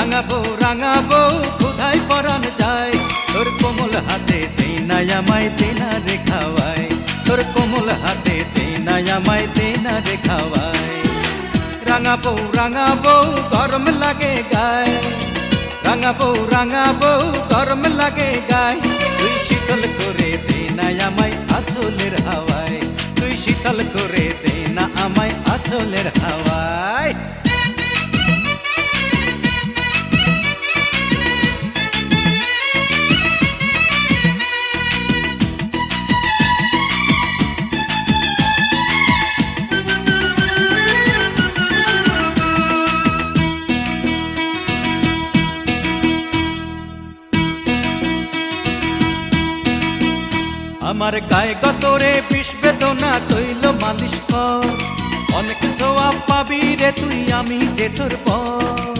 রাঙাবো কোথায় পরাণ যায়, তোর কোমল হাতে দেই না আমায় দেনা রে খাওয়াই, তোর কোমল হাতে দেই না আমায় দেনা রে খাওয়াই। রাঙাবো গরম লাগে গায়, রাঙাবো গরম লাগে গায়, তুই শীতল করে দে না আমায় আঁচলের হাওয়ায়, তুই শীতল করে দে না আমায় আঁচলের হাওয়ায়। আমার গায়ে গতরে বিষ বেদনা তৈল মালিশ কর, অনেক সোয়াব পাবি রে তুই আমি যে তোর পর।